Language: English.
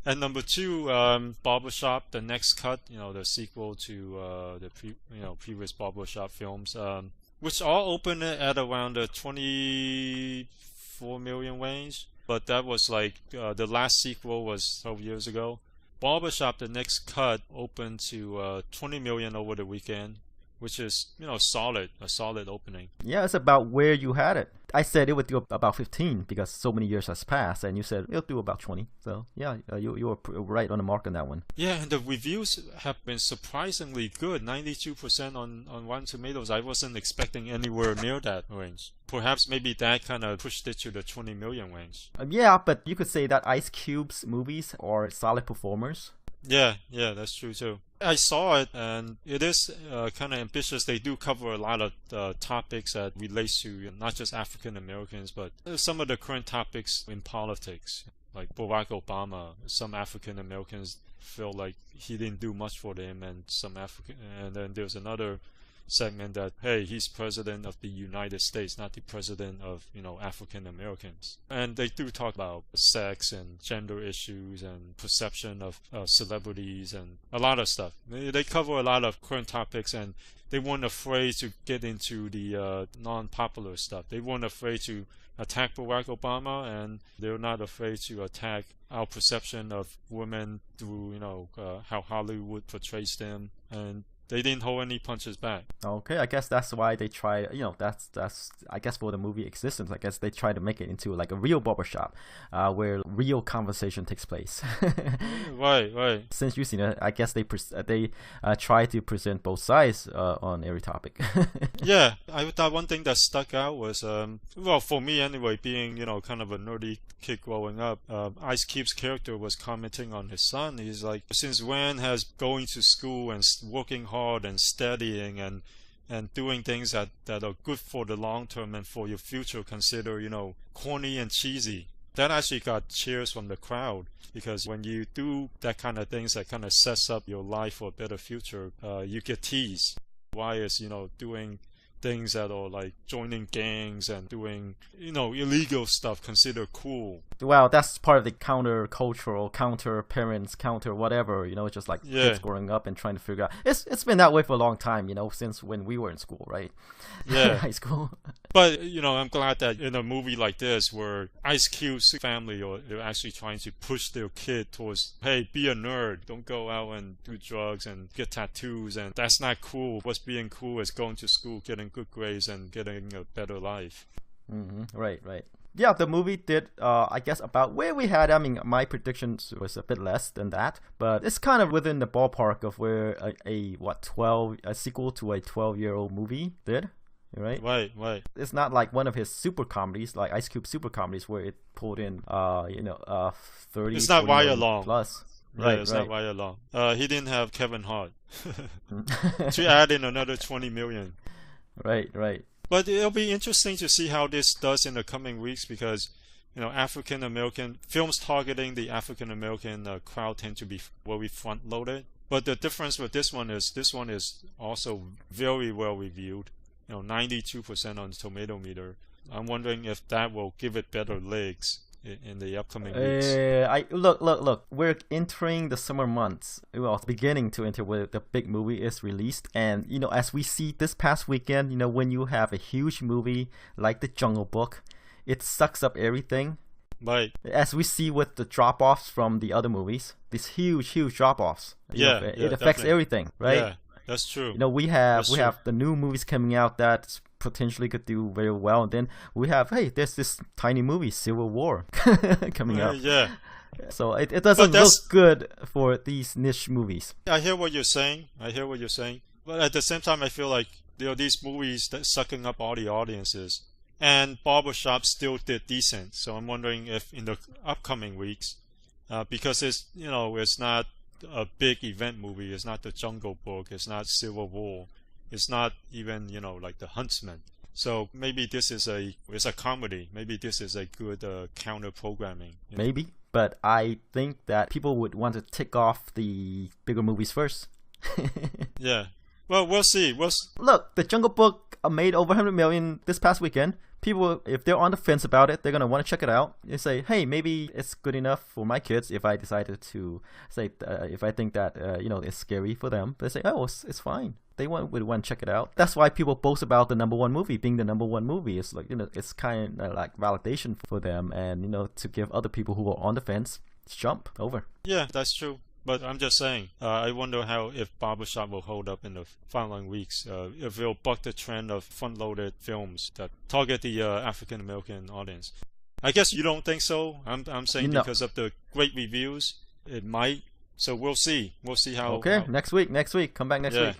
And number two, Barbershop, the next cut, the sequel to previous Barbershop films, which all opened at around the 24 million range. But that was like the last sequel was 12 years ago. Barbershop, the next cut, opened to 20 million over the weekend, which is a solid opening. Yeah, it's about where you had it. I said it would do about 15 because so many years has passed, and you said it'll do about 20. So yeah, you were right on the mark on that one. Yeah, and the reviews have been surprisingly good. 92% on Rotten Tomatoes. I wasn't expecting anywhere near that range. Perhaps maybe that kind of pushed it to the 20 million range. Yeah, but you could say that Ice Cube's movies are solid performers. Yeah, that's true too. I saw it, and it is kind of ambitious. They do cover a lot of topics that relates to not just African Americans, but some of the current topics in politics, like Barack Obama. Some African Americans feel like he didn't do much for them, and then there's another segment that, hey, he's president of the United States, not the president of African Americans. And they do talk about sex and gender issues and perception of celebrities and a lot of stuff. They cover a lot of current topics, and they weren't afraid to get into the non-popular stuff. They weren't afraid to attack Barack Obama, and they're not afraid to attack our perception of women through how Hollywood portrays them, and they didn't hold any punches back. Okay, I guess that's why they try, that's I guess for the movie existence, I guess they try to make it into like a real barbershop where real conversation takes place. Right. Since you've seen it, I guess they try to present both sides on every topic. Yeah, I thought one thing that stuck out was, well, for me anyway, being, kind of a nerdy kid growing up, Ice Cube's character was commenting on his son. He's like, since when has going to school and working hard and studying and doing things that are good for the long term and for your future considered, corny and cheesy? That actually got cheers from the crowd, because when you do that kind of things that kind of sets up your life for a better future, you get teased. Why is, doing things that are like joining gangs and doing, illegal stuff considered cool? Well, that's part of the counter-cultural, counter-parents, counter-whatever, just like kids growing up and trying to figure out. It's been that way for a long time, since when we were in school, right? Yeah. High school. But, I'm glad that in a movie like this where Ice Cube's family, they're actually trying to push their kid towards, hey, be a nerd. Don't go out and do drugs and get tattoos. And that's not cool. What's being cool is going to school, getting good grades, and getting a better life. Mm-hmm. Right. Yeah, the movie did, I guess, about where we had. I mean, my predictions was a bit less than that, but it's kind of within the ballpark of where a sequel to a 12-year-old movie did. Right. It's not like one of his super comedies, like Ice Cube super comedies, where it pulled in, 30. It's not Ryan Long plus. Right. It's not Ryan Long. He didn't have Kevin Hart to add in another 20 million. Right. But it'll be interesting to see how this does in the coming weeks, because African American films targeting the African American crowd tend to be very front loaded. But the difference with this one is also very well reviewed. 92% on Tomato Meter. I'm wondering if that will give it better legs in the upcoming weeks. Look. We're entering the summer months. Well, it's beginning to enter where the big movie is released. And, as we see this past weekend, when you have a huge movie like The Jungle Book, it sucks up everything. Right. As we see with the drop-offs from the other movies, these huge drop-offs. It affects everything, right? Yeah. That's true. We have the new movies coming out that potentially could do very well, and then we have, hey, there's this tiny movie, Civil War, coming out. Yeah. So it doesn't look good for these niche movies. I hear what you're saying. But at the same time, I feel like these movies that sucking up all the audiences, and Barbershop still did decent. So I'm wondering if in the upcoming weeks, because it's not a big event movie. It's not The Jungle Book. It's not Civil War. It's not even like The Huntsman. So maybe this is it's a comedy. Maybe this is a good counter programming. Maybe, but I think that people would want to tick off the bigger movies first. Yeah. Well, we'll see. Look, The Jungle Book made over 100 million this past weekend, people, if they're on the fence about it, they're gonna want to check it out. They say, hey, maybe it's good enough for my kids. If I decided to say, if I think that it's scary for them, they say, oh, it's fine. They would want to check it out. That's why people boast about the #1 movie being the #1 movie. It's like, it's kind of like validation for them, and to give other people who are on the fence jump over. Yeah, that's true. But I'm just saying, I wonder if Barbershop will hold up in the following weeks, if it'll buck the trend of front-loaded films that target the African American audience. I guess you don't think so. I'm saying because of the great reviews, it might. So we'll see. We'll see how. Okay, next week. Come back next week.